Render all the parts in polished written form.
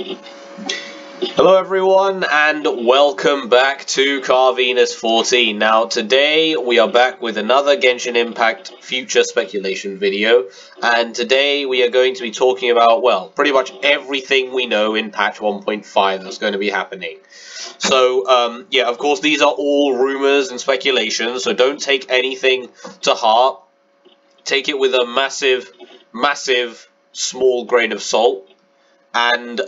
Hello everyone and welcome back to Car Venus 14. Now today we are back with another Genshin Impact Future Speculation video, and today we are going to be talking about, well, pretty much everything we know in patch 1.5 that's going to be happening. So, yeah, of course these are all rumors and speculations, so don't take anything to heart. Take it with a massive small grain of salt. And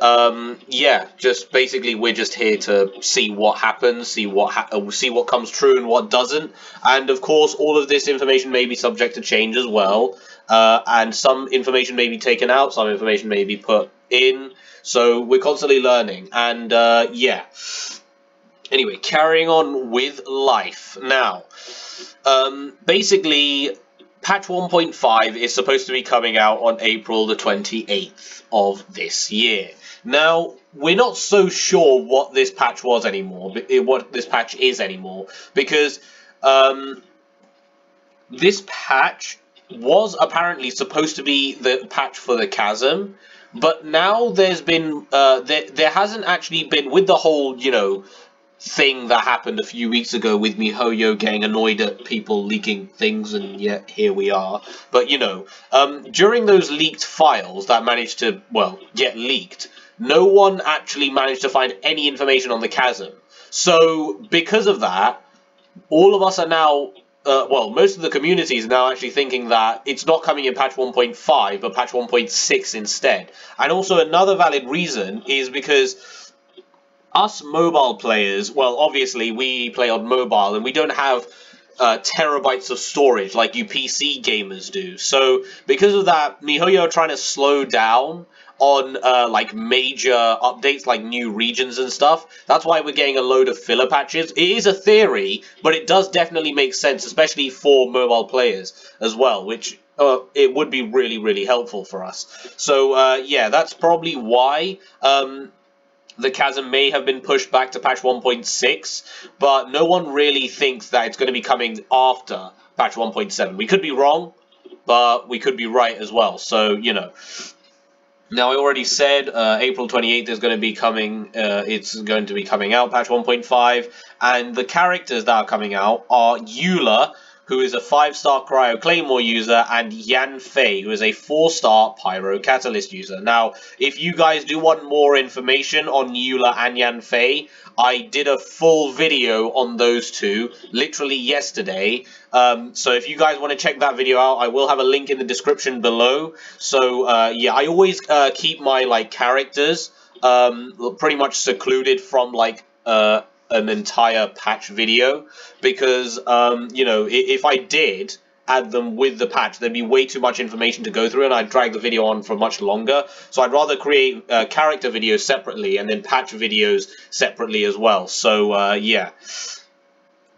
yeah, just basically we're just here to see what happens, see what comes true and what doesn't. And of course, all of this information may be subject to change as well. And some information may be taken out, some information may be put in. So we're constantly learning. And yeah. Anyway, carrying on with life now. Basically, patch 1.5 is supposed to be coming out on April the 28th of this year. Now, we're not so sure what this patch was anymore, what this patch is anymore, because this patch was apparently supposed to be the patch for the chasm, but now there's been, there hasn't actually been, with the whole, thing that happened a few weeks ago with Mihoyo getting annoyed at people leaking things, and yet here we are. But, during those leaked files that managed to, well, get leaked, no one actually managed to find any information on the chasm. So, because of that, all of us are now, well, most of the community is now actually thinking that it's not coming in patch 1.5, but patch 1.6 instead. And also another valid reason is because us mobile players, well, obviously we play on mobile and we don't have terabytes of storage like you PC gamers do. So because of that, Mihoyo are trying to slow down on like major updates like new regions and stuff. That's why we're getting a load of filler patches. It is a theory, but it does definitely make sense, especially for mobile players as well, which it would be really helpful for us. So yeah, that's probably why the chasm may have been pushed back to patch 1.6, but no one really thinks that it's going to be coming after patch 1.7. We could be wrong, but we could be right as well. So, Now, I already said April 28th is going to be coming, it's going to be coming out, patch 1.5, and the characters that are coming out are Eula, who is a 5-star Cryo Claymore user, and Yan Fei, who is a 4-star Pyro Catalyst user. Now, if you guys do want more information on Eula and Yan Fei, I did a full video on those two, literally yesterday. So if you guys want to check that video out, I will have a link in the description below. So, yeah, I always keep my, characters pretty much secluded from, an entire patch video, because if I did add them with the patch, there'd be way too much information to go through and I'd drag the video on for much longer. So I'd rather create character videos separately and then patch videos separately as well. So yeah.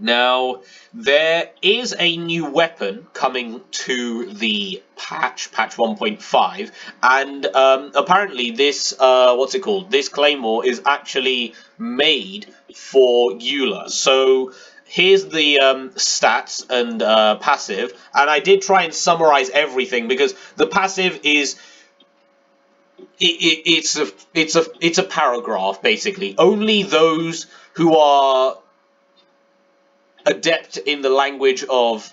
Now, there is a new weapon coming to the patch 1.5, and apparently this, what's it called? This Claymore is actually made for Eula. So here's the stats and passive, and I did try and summarize everything because the passive is it's a paragraph basically. Only those who are adept in the language of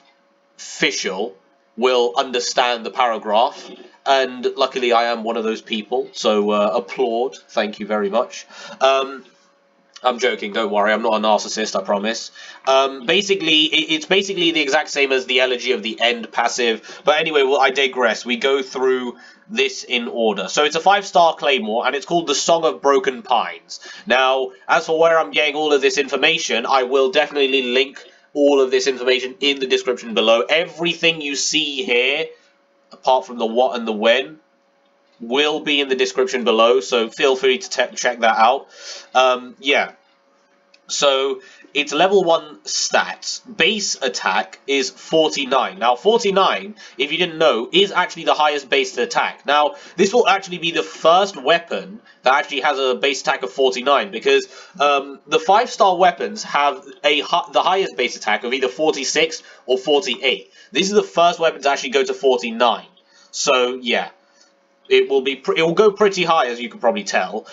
official will understand the paragraph, and luckily I am one of those people, so applaud, thank you very much. I'm joking, don't worry, I'm not a narcissist, I promise. Basically, it's basically the exact same as the Elegy of the End passive, but anyway, well, I digress. We go through this in order. So it's a 5-star Claymore, and it's called the Song of Broken Pines. Now, as for where I'm getting all of this information, I will definitely link all of this information in the description below. Everything you see here, apart from the what and the when, will be in the description below, so feel free to check that out. Yeah, so it's level 1 stats. Base attack is 49. Now 49, if you didn't know, is actually the highest base attack. Now this will actually be the first weapon that actually has a base attack of 49, because the 5-star weapons have the highest base attack of either 46 or 48. This is the first weapon to actually go to 49. So yeah. it will go pretty high, as you can probably tell.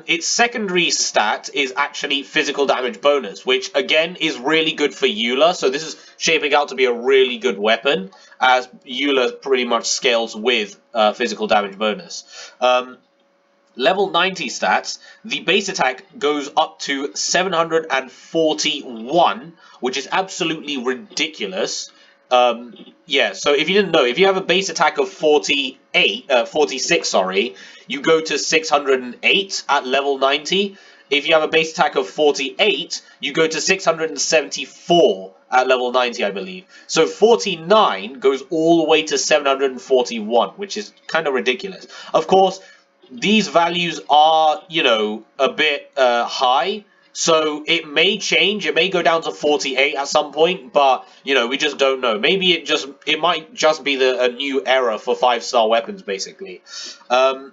Its secondary stat is actually physical damage bonus, which again is really good for Eula. So this is shaping out to be a really good weapon, as Eula pretty much scales with physical damage bonus. Level 90 stats, the base attack goes up to 741, which is absolutely ridiculous. Yeah, so if you didn't know, if you have a base attack of 46, sorry, you go to 608 at level 90. If you have a base attack of 48, you go to 674 at level 90, I believe. So 49 goes all the way to 741, which is kind of ridiculous. Of course, these values are, you know, a bit high, so it may change. It may go down to 48 at some point, but, you know, we just don't know. Maybe it might just be a new era for 5-star weapons, basically. Although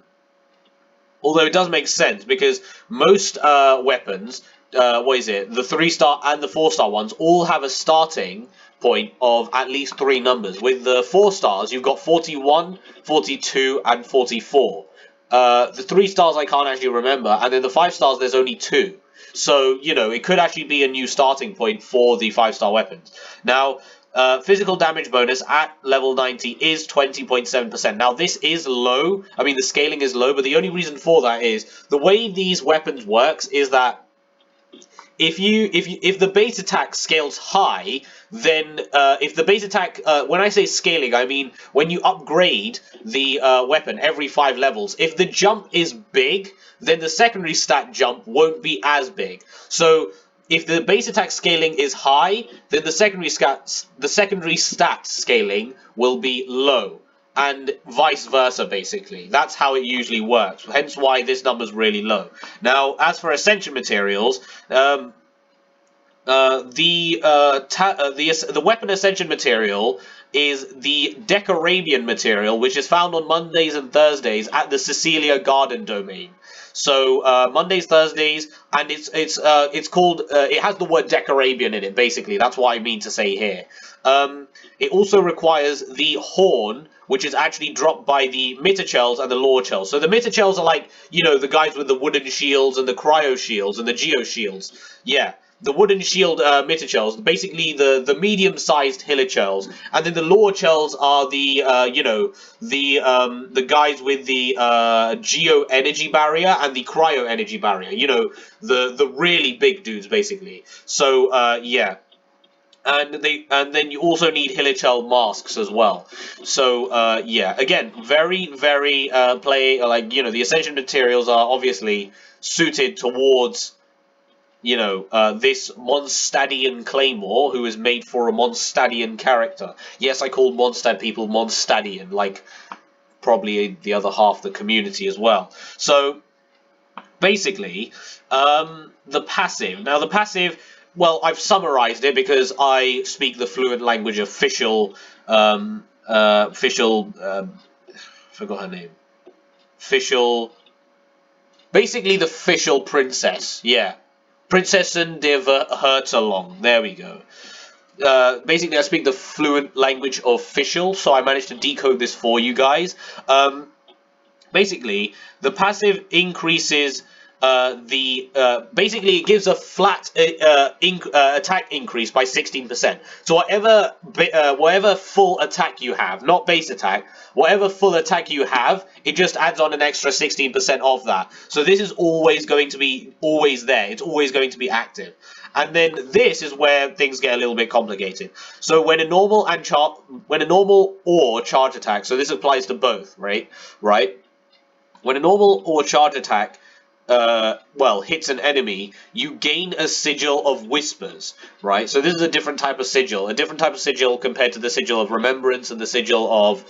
it does make sense, because most weapons, what is it, the 3-star and the 4-star ones, all have a starting point of at least 3 numbers. With the 4 stars, you've got 41, 42, and 44. The 3 stars I can't actually remember, and then the 5 stars there's only 2. So, you know, it could actually be a new starting point for the 5-star weapons. Now, physical damage bonus at level 90 is 20.7%. Now, this is low. I mean, the scaling is low, but the only reason for that is the way these weapons works is that if the base attack scales high, then if the base attack, when I say scaling, I mean when you upgrade the weapon every 5 levels, if the jump is big, then the secondary stat jump won't be as big. So if the base attack scaling is high, then the secondary stat scaling will be low. And vice versa, basically. That's how it usually works, hence why this number's really low. Now, as for Ascension materials, the weapon Ascension material is the Decarabian material, which is found on Mondays and Thursdays at the Cecilia Garden domain. So Mondays, Thursdays, and it's called. It has the word Decarabian in it. Basically, that's what I mean to say here. It also requires the horn, which is actually dropped by the Mitterchells and the Lorchells. So the Mitterchells are like, you know, the guys with the wooden shields and the cryo shields and the geo shields. Yeah. The wooden shield Mitterchells, basically the medium-sized Hilichurls, and then the Lorchells are the you know, the guys with the geo energy barrier and the cryo energy barrier. You know, the really big dudes, basically. So yeah. And then you also need Hilichurl masks as well. So yeah, again, very like, you know, the Ascension materials are obviously suited towards, you know, this Mondstadian Claymore, who is made for a Mondstadian character. Yes, I call Mondstadt people Mondstadian, like probably the other half of the community as well. So basically, the passive. Now, the passive, well, I've summarized it because I speak the fluent language of forgot her name. Basically the official princess, yeah. Prinzessin der Herzelong, there we go. Basically, I speak the fluent language of Fischl, so I managed to decode this for you guys. Basically, the passive increases basically it gives a flat attack increase by 16%. So whatever full attack you have, not base attack, whatever full attack you have, it just adds on an extra 16% of that. So this is always going to be there. It's always going to be active. And then this is where things get a little bit complicated. So when a normal or charge attack, so this applies to both, right? When a normal or charge attack hits an enemy, you gain a sigil of whispers, right? So this is a different type of sigil compared to the sigil of remembrance and the sigil of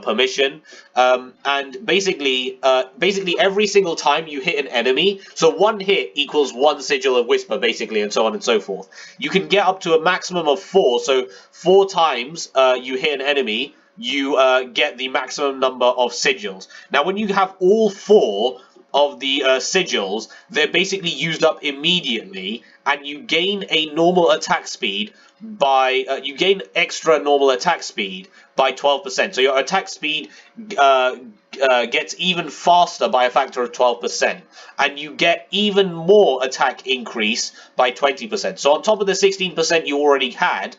permission. And basically every single time you hit an enemy, so one hit equals one sigil of whisper, basically, and so on and so forth. You can get up to a maximum of 4, so 4 times you hit an enemy, you get the maximum number of sigils. Now, when you have all 4 of the sigils, they're basically used up immediately, and you gain a normal attack speed by you gain extra normal attack speed by 12%. So your attack speed gets even faster by a factor of 12%, and you get even more attack increase by 20%. So on top of the 16% you already had,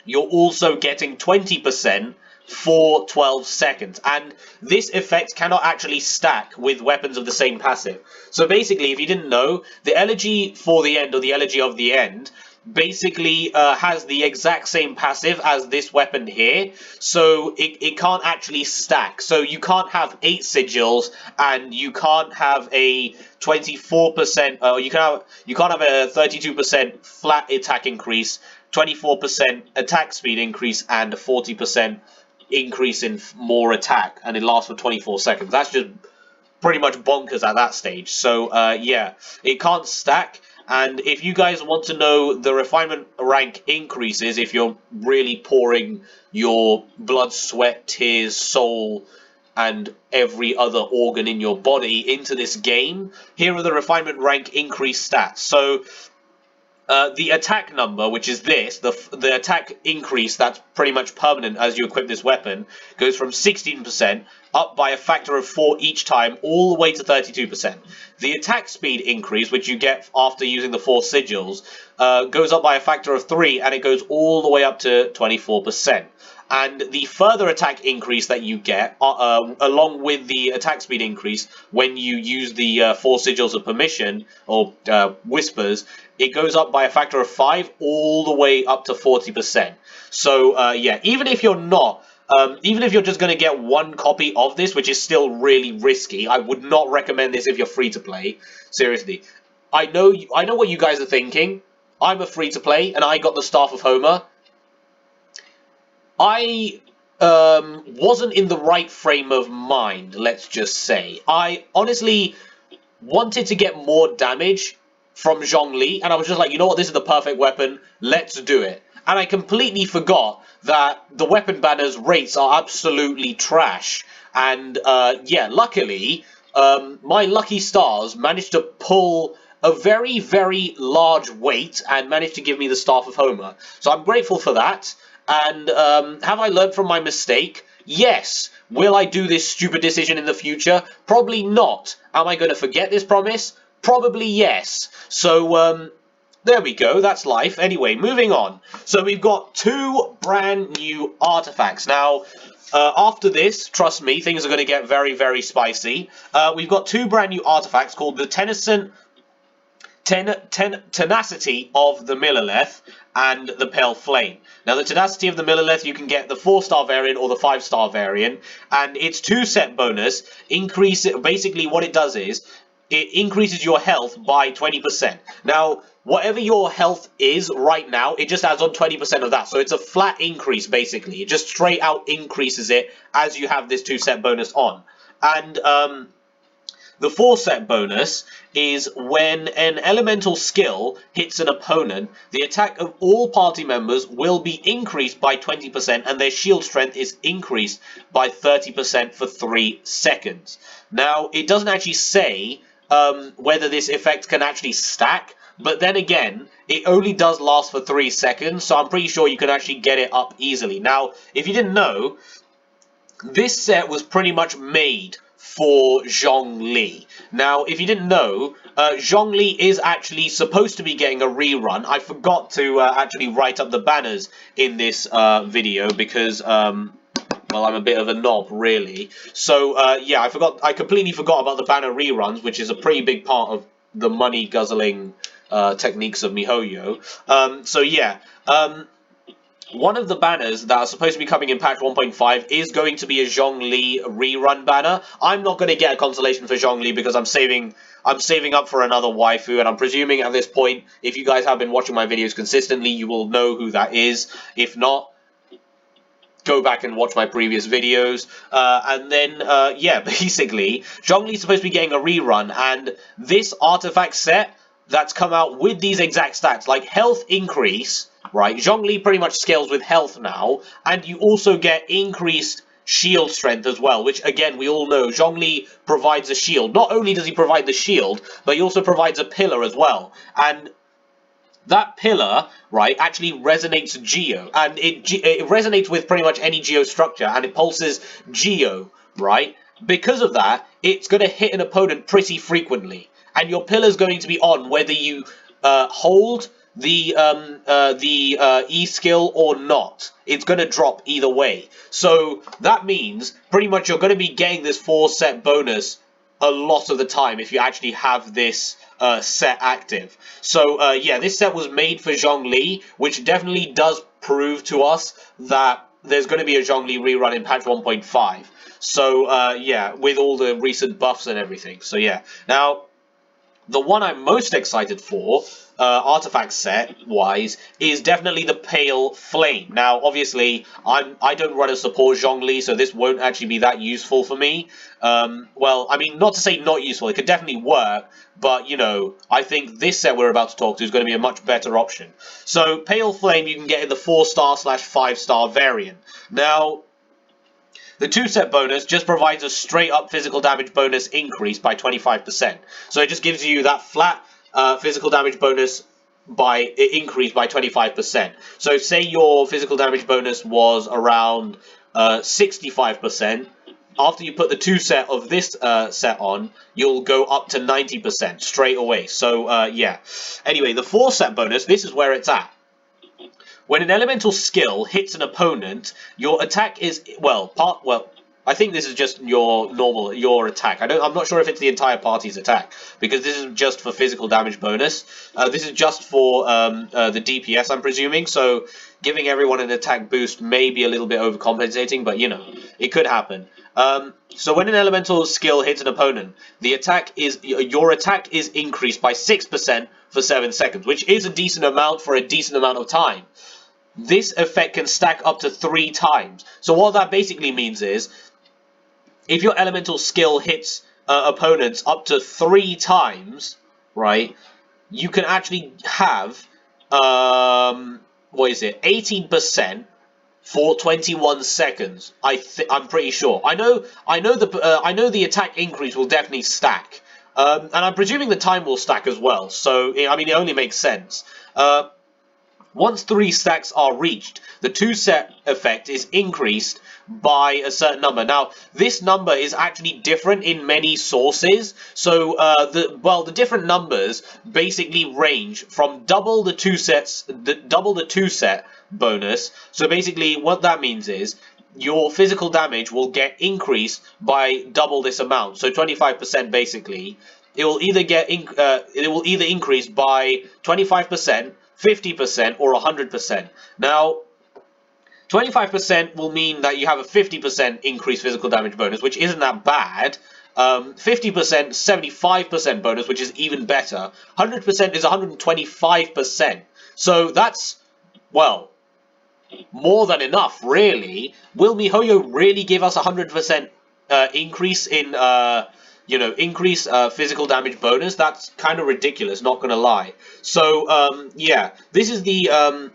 you're also getting 20% for 12 seconds. And this effect cannot actually stack with weapons of the same passive. So basically, if you didn't know, the Elegy for the End, or the Elegy of the End, basically has the exact same passive as this weapon here, so it can't actually stack. So you can't have 8 sigils, and you can't have a 24%, you can't have a 32% flat attack increase, 24% attack speed increase, and a 40% increase in more attack, and it lasts for 24 seconds. That's just pretty much bonkers at that stage. So yeah, it can't stack. And if you guys want to know the refinement rank increases, if you're really pouring your blood, sweat, tears, soul, and every other organ in your body into this game, here are the refinement rank increase stats. So the attack number, which is this, the attack increase that's pretty much permanent as you equip this weapon, goes from 16% up by a factor of 4 each time, all the way to 32%. The attack speed increase, which you get after using the 4 sigils, goes up by a factor of 3, and it goes all the way up to 24%. And the further attack increase that you get, along with the attack speed increase, when you use the 4 sigils of permission, or whispers, it goes up by a factor of 5, all the way up to 40%. So yeah, even if you're not, even if you're just going to get 1 copy of this, which is still really risky, I would not recommend this if you're free to play. Seriously, I know what you guys are thinking. I'm a free to play, and I got the Staff of Homer. I wasn't in the right frame of mind, let's just say. I honestly wanted to get more damage from Zhongli, and I was just like, you know what, this is the perfect weapon, let's do it. And I completely forgot that the weapon banner's rates are absolutely trash. And yeah, luckily, my lucky stars managed to pull a very, very large weight and managed to give me the Staff of Homer. So I'm grateful for that. And have I learned from my mistake? Yes. Will I do this stupid decision in the future? Probably not. Am I going to forget this promise? Probably yes. So, there we go. That's life. Anyway, moving on. So we've got 2 brand new artifacts. Now, after this, trust me, things are going to get very, very spicy. We've got 2 brand new artifacts called the Tenacity of the Millilith and the Pale Flame. Now, the Tenacity of the Millilith, you can get the 4-star variant or the 5-star variant, and its 2-set bonus basically what it does is it increases your health by 20%. Now, whatever your health is right now, it just adds on 20% of that. So it's a flat increase, basically. It just straight out increases it as you have this 2-set bonus on. And the 4-set bonus is when an elemental skill hits an opponent, the attack of all party members will be increased by 20% and their shield strength is increased by 30% for 3 seconds. Now, it doesn't actually say whether this effect can actually stack, but then again, it only does last for 3 seconds, so I'm pretty sure you can actually get it up easily. Now, if you didn't know, this set was pretty much made for Zhongli. Now, if you didn't know, Zhongli is actually supposed to be getting a rerun. I forgot to actually write up the banners in this video because, well, I'm a bit of a knob, really. So, yeah, I completely forgot about the banner reruns, which is a pretty big part of the money-guzzling techniques of Mihoyo. So, yeah, one of the banners that are supposed to be coming in patch 1.5 is going to be a Zhongli rerun banner. I'm not going to get a consolation for Zhongli because I'm saving up for another waifu, and I'm presuming at this point, if you guys have been watching my videos consistently, you will know who that is. If not, go back and watch my previous videos. And then, yeah, basically, Zhongli's supposed to be getting a rerun, and this artifact set that's come out with these exact stats, like health increase, right? Zhongli pretty much scales with health now, and you also get increased shield strength as well, which again, we all know Zhongli provides a shield. Not only does he provide the shield, but he also provides a pillar as well. And that pillar, right, actually resonates Geo, and it resonates with pretty much any Geo structure, and it pulses Geo, right? Because of that, it's going to hit an opponent pretty frequently, and your pillar's going to be on whether you hold the E skill or not. It's going to drop either way. So that means pretty much you're going to be getting this 4-set bonus a lot of the time if you actually have this set active. So yeah, this set was made for Zhongli, which definitely does prove to us that there's going to be a Zhongli rerun in patch 1.5. So yeah, with all the recent buffs and everything. So yeah, now the one I'm most excited for, artifact set wise, is definitely the Pale Flame. Now, obviously, I don't run a support Zhongli, so this won't actually be that useful for me. Well, I mean, not to say not useful, it could definitely work, but you know, I think this set we're about to talk to is going to be a much better option. So, Pale Flame you can get in the 4-star/5-star variant. Now, the 2-set bonus just provides a straight-up physical damage bonus increase by 25%. So it just gives you that flat physical damage bonus increase by 25%. So say your physical damage bonus was around 65%. After you put the 2-set of this set on, you'll go up to 90% straight away. So yeah. Anyway, the 4-set bonus, this is where it's at. When an elemental skill hits an opponent, your attack is I think this is just your attack. I'm not sure if it's the entire party's attack, because this is just for physical damage bonus. This is just for the DPS, I'm presuming. So giving everyone an attack boost may be a little bit overcompensating, but you know, it could happen. So when an elemental skill hits an opponent, your attack is increased by 6% for 7 seconds, which is a decent amount for a decent amount of time. This effect can stack up to 3 times. So what that basically means is, if your elemental skill hits opponents up to 3 times, right, you can actually have, 18% for 21 seconds. I'm pretty sure. I know the attack increase will definitely stack. And I'm presuming the time will stack as well. So, I mean, it only makes sense. Once 3 stacks are reached, the 2-set effect is increased by a certain number. Now, this number is actually different in many sources. So, the different numbers basically range from double the 2-set bonus. So basically, what that means is your physical damage will get increased by double this amount. So 25% basically. It will either increase by 25%, 50%, or 100%. Now, 25% will mean that you have a 50% increased physical damage bonus, which isn't that bad. 50%, 75% bonus, which is even better. 100% is 125%. So that's, well, more than enough, really. Will Mihoyo really give us 100% increase in physical damage bonus? That's kind of ridiculous, not gonna lie. So yeah, this is the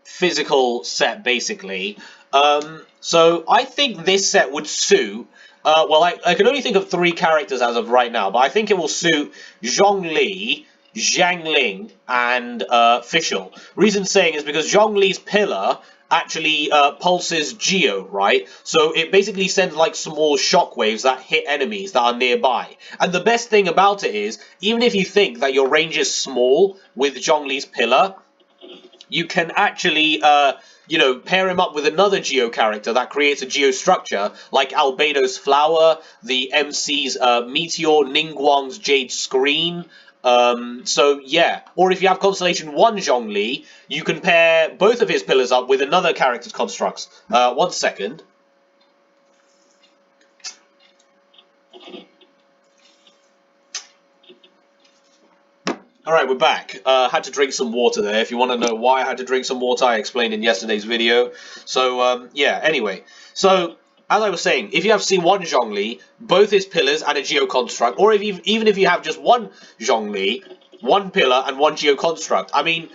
physical set basically. So I think this set would suit. I can only think of 3 characters as of right now, but I think it will suit Zhongli, Xiangling, and Fischl. Reason saying is because Zhongli's pillar actually pulses Geo, right? So it basically sends like small shockwaves that hit enemies that are nearby. And the best thing about it is, even if you think that your range is small with Zhongli's pillar, you can actually, pair him up with another Geo character that creates a Geo structure, like Albedo's Flower, the MC's Meteor, Ningguang's Jade Screen. So, yeah. Or if you have Constellation 1 Zhongli, you can pair both of his pillars up with another character's constructs. 1 second. Alright, we're back. Had to drink some water there. If you want to know why I had to drink some water, I explained in yesterday's video. So, yeah, anyway. So, as I was saying, if you have C1 Zhongli, both his pillars and a Geo construct, or even if you have just one Zhongli, 1 pillar and 1 Geo construct, I mean,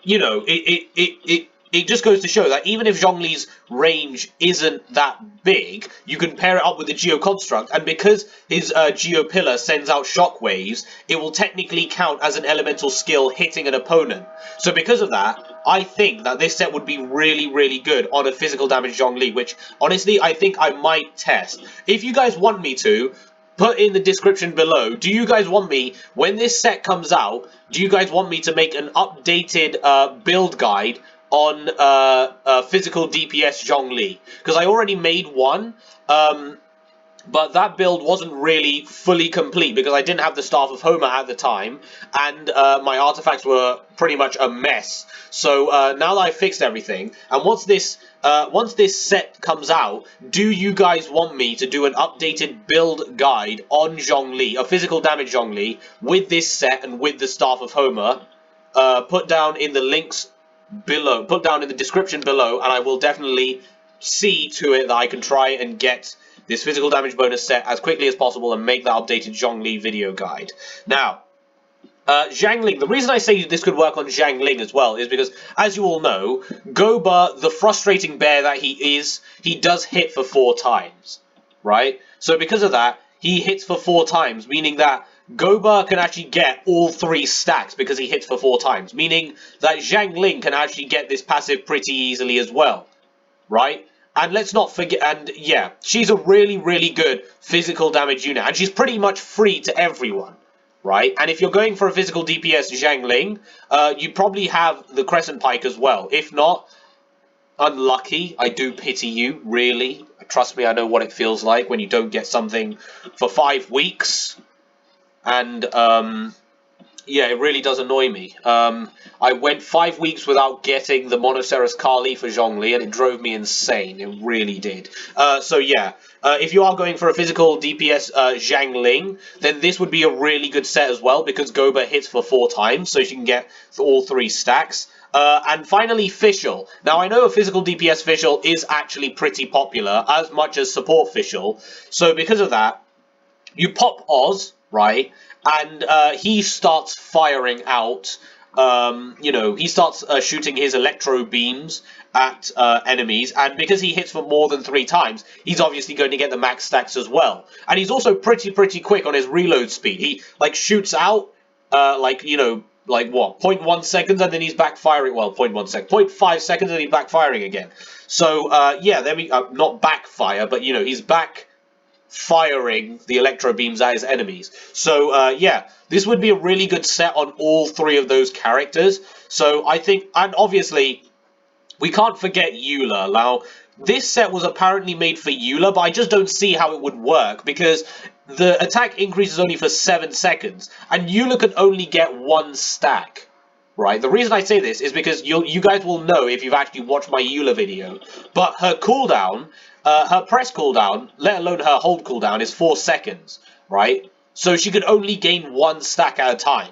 you know, it it just goes to show that even if Zhongli's range isn't that big, you can pair it up with the Geo Construct, and because his Geo Pillar sends out shockwaves, it will technically count as an elemental skill hitting an opponent. So because of that, I think that this set would be really, really good on a physical damage Zhongli, which, honestly, I think I might test. If you guys want me to, put in the description below, do you guys want me, when this set comes out, do you guys want me to make an updated build guide on physical DPS Zhongli? Because I already made one, but that build wasn't really fully complete because I didn't have the Staff of Homer at the time, and my artifacts were pretty much a mess. So now that I fixed everything, and once this set comes out, do you guys want me to do an updated build guide on Zhongli, a physical damage Zhongli, with this set and with the Staff of Homer? Put down in the links below, put down in the description below, and I will definitely see to it that I can try and get this physical damage bonus set as quickly as possible and make that updated Zhongli video guide. Now, Xiangling, the reason I say this could work on Xiangling as well is because, as you all know, Goba, the frustrating bear that he is, he does hit for 4 times, right? So because of that, he hits for 4 times, meaning that Goba can actually get all 3 stacks because he hits for 4 times, meaning that Xiangling can actually get this passive pretty easily as well, right? And let's not forget, and yeah, she's a really, really good physical damage unit, and she's pretty much free to everyone, right? And if you're going for a physical DPS Xiangling, you probably have the Crescent Pike as well. If not, unlucky, I do pity you, really. Trust me, I know what it feels like when you don't get something for 5 weeks, and, yeah, it really does annoy me. I went 5 weeks without getting the Monoceros Kali for Zhongli, and it drove me insane. It really did. So yeah, if you are going for a physical DPS Xiangling, then this would be a really good set as well, because Goba hits for 4 times, so she can get all 3 stacks. And finally, Fischl. Now, I know a physical DPS Fischl is actually pretty popular, as much as support Fischl. So because of that, you pop Oz, right, and he starts firing out, you know, he starts shooting his electro beams at enemies, and because he hits for more than 3 times, he's obviously going to get the max stacks as well. And he's also pretty quick on his reload speed. He, like, shoots out, like, you know, like, what, 0.1 seconds, and then he's backfiring, well, 0.1 second, 0.5 seconds, and he's backfiring again. So, yeah, then we, not backfire, but, you know, he's back firing the electro beams at his enemies. So, yeah, this would be a really good set on all 3 of those characters. So, I think, and obviously, we can't forget Eula. Now, this set was apparently made for Eula, but I just don't see how it would work, because the attack increase is only for 7 seconds, and Eula can only get 1 stack. Right, the reason I say this is because you guys will know if you've actually watched my Eula video, but her cooldown, her press cooldown, let alone her hold cooldown, is 4 seconds, right? So she could only gain 1 stack at a time.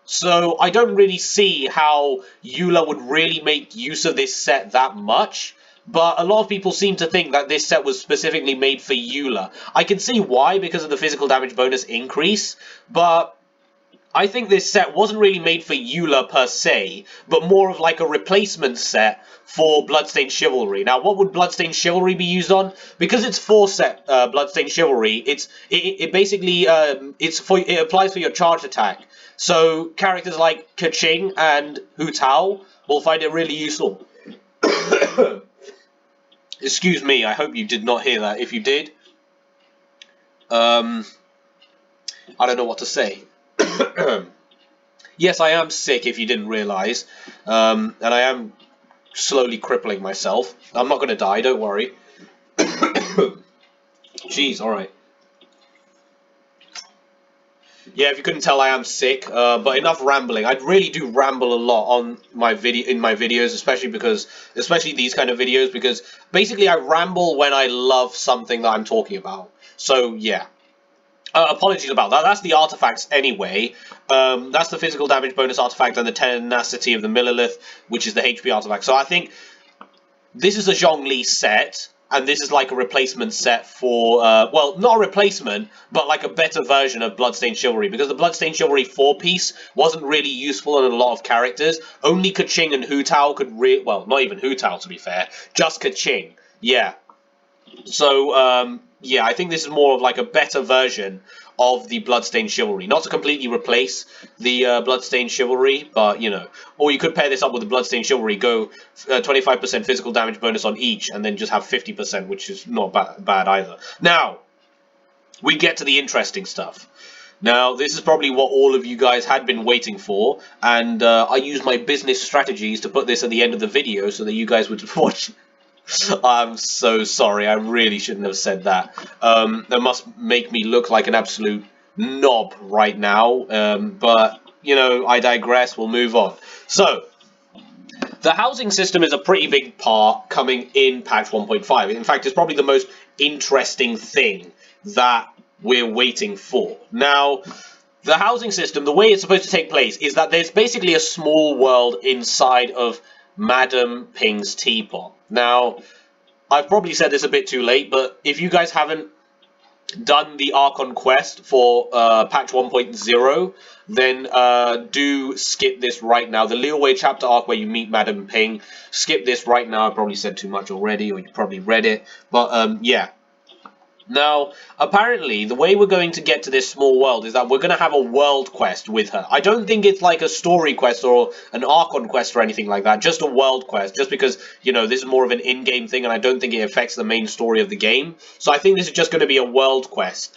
So I don't really see how Eula would really make use of this set that much, but a lot of people seem to think that this set was specifically made for Eula. I can see why, because of the physical damage bonus increase, but I think this set wasn't really made for Eula per se, but more of like a replacement set for Bloodstained Chivalry. Now, what would Bloodstained Chivalry be used on? Because it's 4-set Bloodstained Chivalry, it basically it applies for your charge attack. So characters like Keqing and Hu Tao will find it really useful. Excuse me, I hope you did not hear that. If you did, I don't know what to say. Yes, I am sick, if you didn't realise, and I am slowly crippling myself. I'm not going to die, don't worry. Jeez, alright. Yeah, if you couldn't tell, I am sick, but enough rambling. I really do ramble a lot on my videos, especially these kind of videos, because basically I ramble when I love something that I'm talking about. So, yeah. Apologies about that. That's the artifacts anyway. That's the physical damage bonus artifact and the tenacity of the Millilith, which is the HP artifact. So I think this is a Zhongli set. and this is like a replacement set for, well, not a replacement, but like a better version of Bloodstained Chivalry, because the Bloodstained Chivalry 4-piece wasn't really useful in a lot of characters. Only Keqing and Hu Tao could well, not even Hu Tao, to be fair, just Keqing. Yeah. So, yeah, I think this is more of like a better version of the Bloodstained Chivalry. Not to completely replace the Bloodstained Chivalry, but, you know. Or you could pair this up with the Bloodstained Chivalry, go 25% physical damage bonus on each, and then just have 50%, which is not bad either. Now, we get to the interesting stuff. Now, this is probably what all of you guys had been waiting for, and I used my business strategies to put this at the end of the video so that you guys would watch. I'm so sorry, I really shouldn't have said that. That must make me look like an absolute knob right now, but, you know, I digress, we'll move on. So, the housing system is a pretty big part coming in patch 1.5. In fact, it's probably the most interesting thing that we're waiting for. Now, the housing system, the way it's supposed to take place is that there's basically a small world inside of Madam Ping's teapot. Now, I've probably said this a bit too late, but if you guys haven't done the Archon quest for patch 1.0, then do skip this right now. The Liyue chapter arc where you meet Madam Ping, skip this right now. I probably said too much already, or you probably read it, but yeah. Now, apparently, the way we're going to get to this small world is that we're going to have a world quest with her. I don't think it's like a story quest or an Archon quest or anything like that, just a world quest, just because, you know, this is more of an in-game thing and I don't think it affects the main story of the game. So I think this is just going to be a world quest.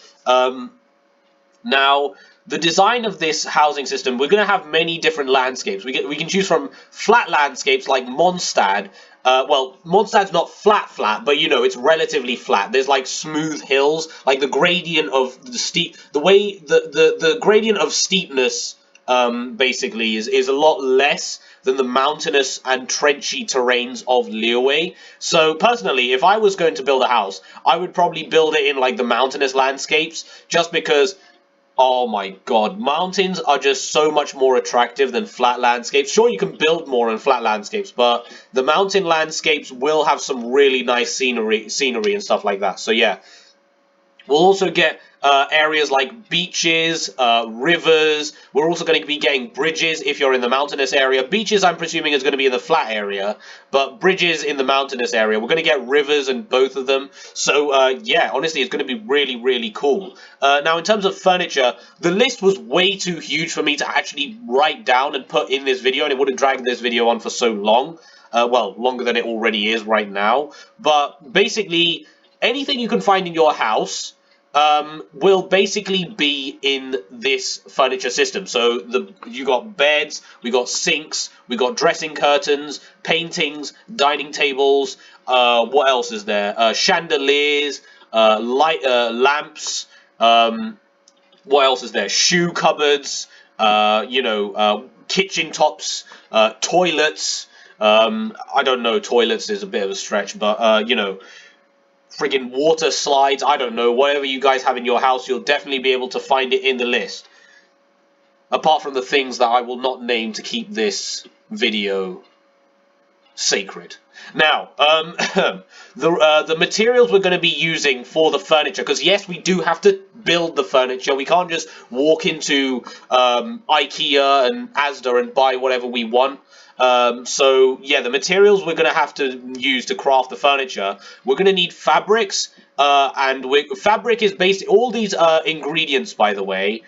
Now, the design of this housing system, we're going to have many different landscapes. We can choose from flat landscapes like Mondstadt. Well, Mondstadt's not flat, but you know, it's relatively flat. There's like smooth hills, like the gradient of the gradient of steepness, basically is a lot less than the mountainous and trenchy terrains of Liyue. So personally, if I was going to build a house, I would probably build it in like the mountainous landscapes, just because, oh my god, mountains are just so much more attractive than flat landscapes. Sure, you can build more on flat landscapes, but the mountain landscapes will have some really nice scenery and stuff like that. So yeah, we'll also get areas like beaches, rivers. We're also going to be getting bridges if you're in the mountainous area. Beaches, I'm presuming, is going to be in the flat area, but bridges in the mountainous area. We're going to get rivers in both of them. So, yeah, honestly, it's going to be really, really cool. Now, in terms of furniture, the list was way too huge for me to actually write down and put in this video, and it would have dragged this video on for so long. Well, longer than it already is right now. But basically, anything you can find in your house will basically be in this furniture system. So you got beds, we got sinks, we got dressing curtains, paintings, dining tables. What else is there? Chandeliers, lamps. What else is there? Shoe cupboards. Kitchen tops, toilets. I don't know. Toilets is a bit of a stretch, but friggin' water slides, I don't know, whatever you guys have in your house, you'll definitely be able to find it in the list. Apart from the things that I will not name to keep this video sacred. Now, the materials we're going to be using for the furniture, because yes, we do have to build the furniture. We can't just walk into IKEA and Asda and buy whatever we want. So yeah, the materials we're going to have to use to craft the furniture, we're going to need fabrics, and fabric is basically all these ingredients, by the way.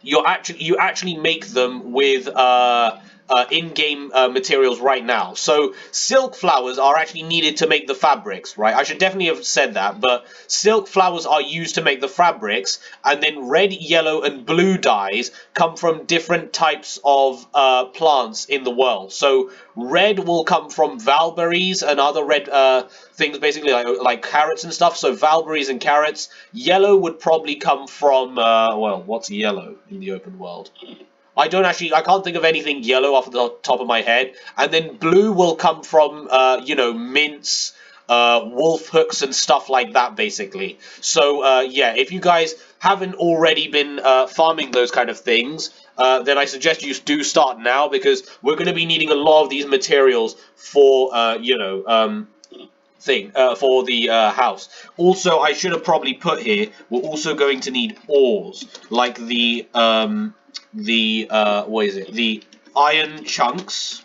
You actually make them with in-game materials right now. So silk flowers are actually needed to make the fabrics, right? I should definitely have said that, but silk flowers are used to make the fabrics, and then red, yellow, and blue dyes come from different types of plants in the world. So red will come from valberries and other red things, basically like carrots and stuff. So valberries and carrots. Yellow would probably come from well, what's yellow in the open world? I can't think of anything yellow off the top of my head. And then blue will come from, mints, wolf hooks and stuff like that, basically. So, yeah, if you guys haven't already been farming those kind of things, then I suggest you do start now, because we're going to be needing a lot of these materials for, thing for the house. Also, I should have probably put here, we're also going to need ores, like the what is it? The iron chunks.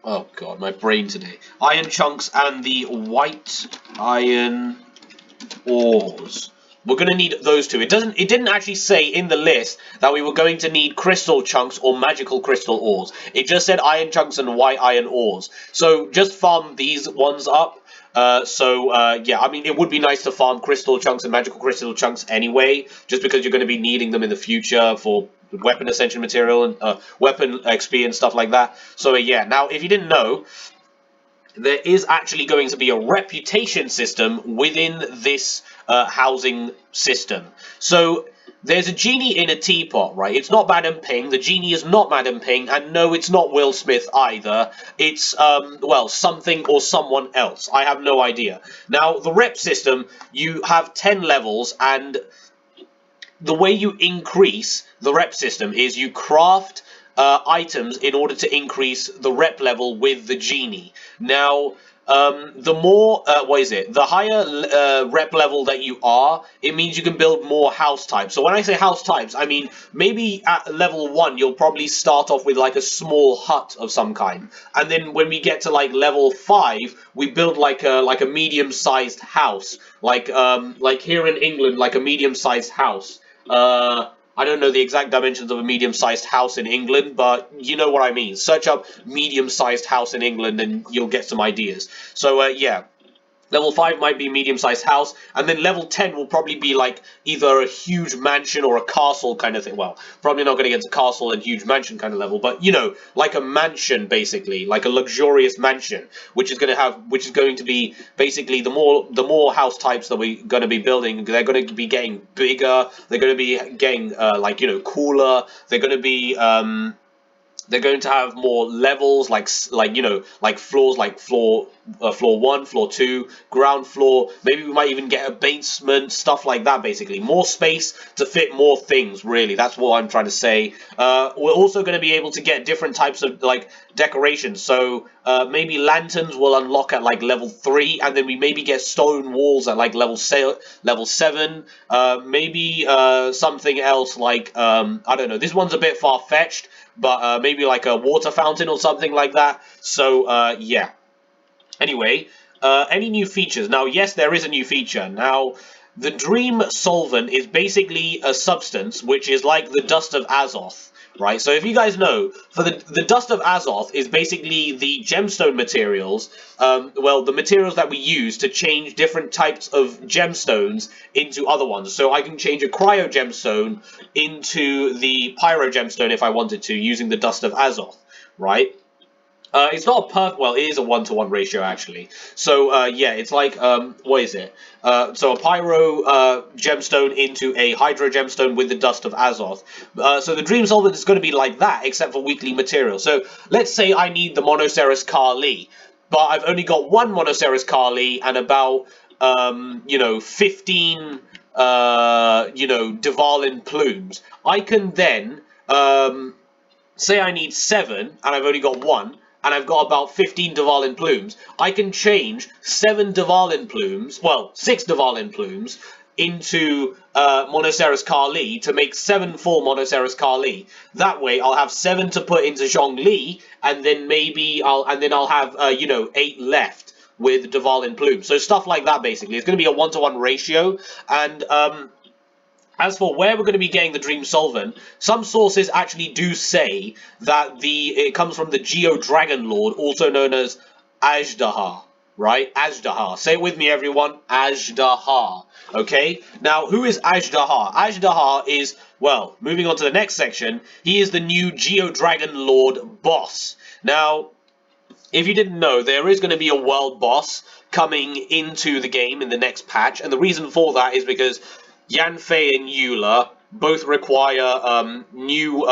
Oh god, my brain today. Iron chunks and the white iron ores. We're going to need those two. It didn't actually say in the list that we were going to need crystal chunks or magical crystal ores. It just said iron chunks and white iron ores. So just farm these ones up. Yeah, I mean, it would be nice to farm crystal chunks and magical crystal chunks anyway, just because you're going to be needing them in the future for weapon ascension material and weapon XP and stuff like that. So yeah, now if you didn't know, there is actually going to be a reputation system within this housing system. So there's a genie in a teapot, right? It's not Madam Ping. The genie is not Madam Ping, and no, it's not Will Smith either. It's well, something or someone else. I have no idea. Now, the rep system, you have 10 levels, and the way you increase the rep system is you craft items in order to increase the rep level with the genie. Now, the more, the higher rep level that you are, it means you can build more house types. So when I say house types, I mean, maybe at level 1, you'll probably start off with like a small hut of some kind. And then when we get to like level 5, we build like a medium-sized house. Like here in England, like a medium-sized house. I don't know the exact dimensions of a medium-sized house in England, but you know what I mean. Search up medium-sized house in England and you'll get some ideas. So, yeah. Level 5 might be medium-sized house, and then level 10 will probably be like either a huge mansion or a castle kind of thing. Well, probably not going to get to castle and huge mansion kind of level, but you know, like a mansion basically, like a luxurious mansion, which is going to be basically the more house types that we're going to be building, they're going to be getting bigger. They're going to be getting like, you know, cooler. They're going to be they're going to have more levels, like you know, like floors, like floor 1, floor 2, ground floor. Maybe we might even get a basement, stuff like that. Basically, more space to fit more things. Really, that's what I'm trying to say. We're also going to be able to get different types of like decorations. So maybe lanterns will unlock at like level 3, and then we maybe get stone walls at like level 7. Maybe something else like I don't know. This one's a bit far fetched, but maybe like a water fountain or something like that. So, yeah. Anyway, any new features? Now, yes, there is a new feature. Now, the Dream Solvent is basically a substance which is like the Dust of Azoth, right? So if you guys know, for the Dust of Azoth is basically the gemstone materials, well, the materials that we use to change different types of gemstones into other ones. So I can change a cryo gemstone into the pyro gemstone if I wanted to, using the Dust of Azoth, right? It's not a perfect, well, it is a 1-to-1 ratio, actually. So, yeah, it's like, what is it? So a pyro gemstone into a hydro gemstone with the Dust of Azoth. So the Dream Solvent is going to be like that, except for weekly material. So, let's say I need the Monoceros Kali, but I've only got one Monoceros Kali and about, you know, 15, you know, Dvalin plumes. I can then, say I need 7, and I've only got 1, and I've got about 15 Dvalin plumes, I can change 7 Dvalin plumes, well, 6 Dvalin plumes, into Monoceros Kali to make 7 full Monoceros Kali. That way, I'll have 7 to put into Zhongli, and then maybe I'll have you know, 8 left with Dvalin plumes. So stuff like that, basically. It's going to be a 1-to-1 ratio, and as for where we're going to be getting the Dream Solvent, some sources actually do say that it comes from the Geo Dragon Lord, also known as Azhdaha, right? Azhdaha. Say it with me, everyone. Azhdaha. Okay? Now, who is Azhdaha? Azhdaha is, well, moving on to the next section, he is the new Geo Dragon Lord boss. Now, if you didn't know, there is going to be a world boss coming into the game in the next patch, and the reason for that is because Yanfei and Eula both require new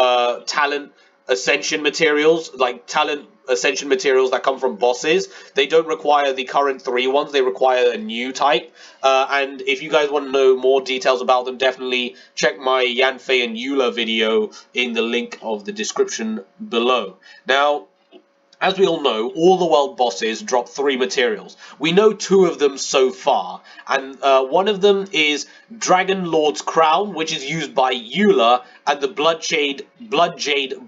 talent ascension materials, like talent ascension materials that come from bosses. They don't require the current 3 ones, they require a new type. And if you guys want to know more details about them, definitely check my Yanfei and Eula video in the link of the description below. Now, as we all know, all the world bosses drop 3 materials. We know 2 of them so far, and one of them is Dragon Lord's Crown, which is used by Eula, and the Blood Jade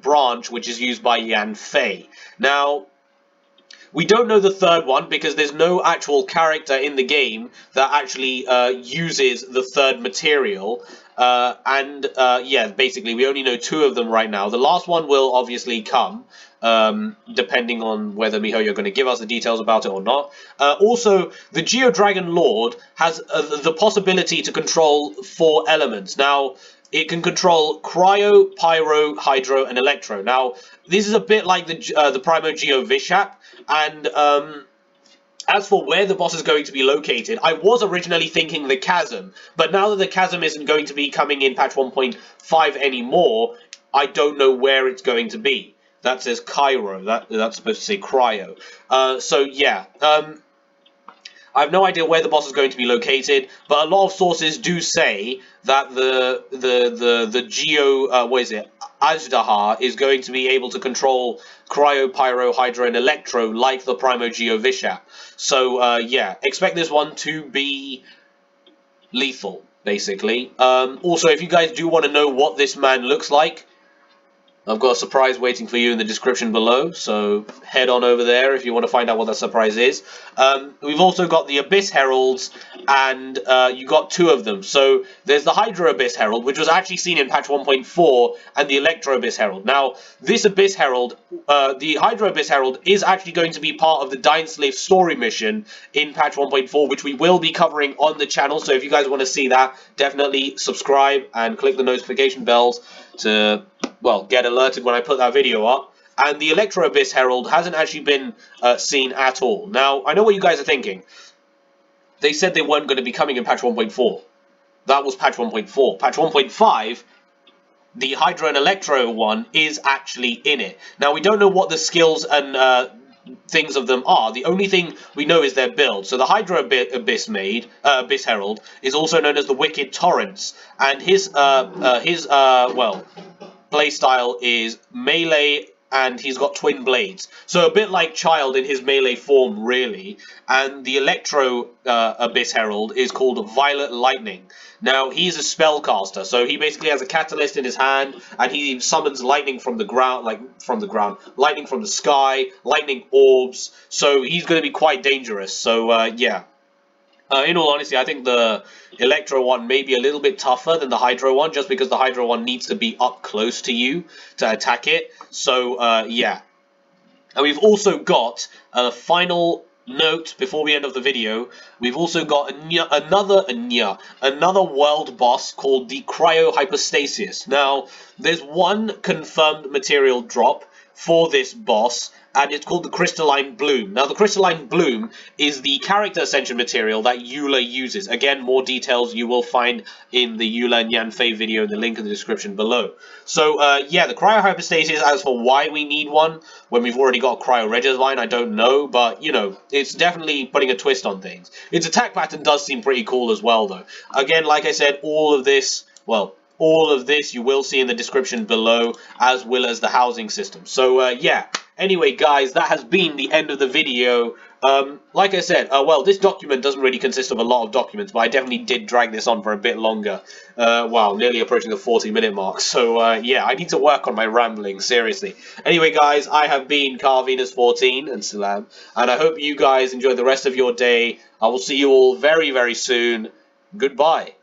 Branch, which is used by Yan Fei. Now, we don't know the third one because there's no actual character in the game that actually uses the third material. Yeah, basically, we only know 2 of them right now. The last one will obviously come, depending on whether Mihoyo are going to give us the details about it or not. Also, the Geo Dragon Lord has the possibility to control 4 elements. Now, it can control Cryo, Pyro, Hydro, and Electro. Now, this is a bit like the Primo Geo Vishap, and as for where the boss is going to be located, I was originally thinking the Chasm, but now that the Chasm isn't going to be coming in patch 1.5 anymore, I don't know where it's going to be. That says Cairo. That's supposed to say Cryo. So yeah. I have no idea where the boss is going to be located, but a lot of sources do say that the Geo Azdaha is going to be able to control Cryo, Pyro, Hydro, and Electro like the Primo Geo Vishap. So yeah, expect this one to be lethal, basically. Also, if you guys do want to know what this man looks like, I've got a surprise waiting for you in the description below, so head on over there if you want to find out what that surprise is. We've also got the Abyss Heralds, and you got 2 of them. So there's the Hydro Abyss Herald, which was actually seen in patch 1.4, and the Electro Abyss Herald. Now, this Abyss Herald, the Hydro Abyss Herald, is actually going to be part of the Dying Slave story mission in patch 1.4, which we will be covering on the channel. So if you guys want to see that, definitely subscribe and click the notification bells to, well, get alerted when I put that video up. And the Electro Abyss Herald hasn't actually been seen at all. Now, I know what you guys are thinking. They said they weren't going to be coming in patch 1.4. That was patch 1.4. Patch 1.5, the Hydro and Electro one is actually in it. Now, we don't know what the skills and things of them are. The only thing we know is their build. So the Hydro Abyss Herald is also known as the Wicked Torrents, and his well, playstyle is melee, and he's got twin blades. So a bit like Child in his melee form, really. And the Electro Abyss Herald is called Violet Lightning. Now, he's a spellcaster, so he basically has a catalyst in his hand, and he summons lightning from the ground, lightning from the sky, lightning orbs, so he's going to be quite dangerous. So, yeah. In all honesty, I think the Electro one may be a little bit tougher than the Hydro one, just because the Hydro one needs to be up close to you to attack it. So, yeah. And we've also got a final note before we end of the video. We've also got another world boss called the Cryo Hypostasis. Now, there's one confirmed material drop for this boss, and it's called the Crystalline Bloom. Now, the Crystalline Bloom is the character ascension material that Eula uses. Again, more details you will find in the Eula and Yan Fei video in the link in the description below. So, yeah, the Cryo Hypostasis, as for why we need one when we've already got a Cryo Regis-Line, I don't know, but, you know, it's definitely putting a twist on things. Its attack pattern does seem pretty cool as well, though. Again, like I said, all of this, well, all of this you will see in the description below, as well as the housing system. So, yeah. Anyway, guys, that has been the end of the video. Like I said, well, this document doesn't really consist of a lot of documents, but I definitely did drag this on for a bit longer. Wow, nearly approaching the 40-minute mark. So, yeah, I need to work on my rambling, seriously. Anyway, guys, I have been CarVenus14 and Salam, and I hope you guys enjoy the rest of your day. I will see you all very, very soon. Goodbye.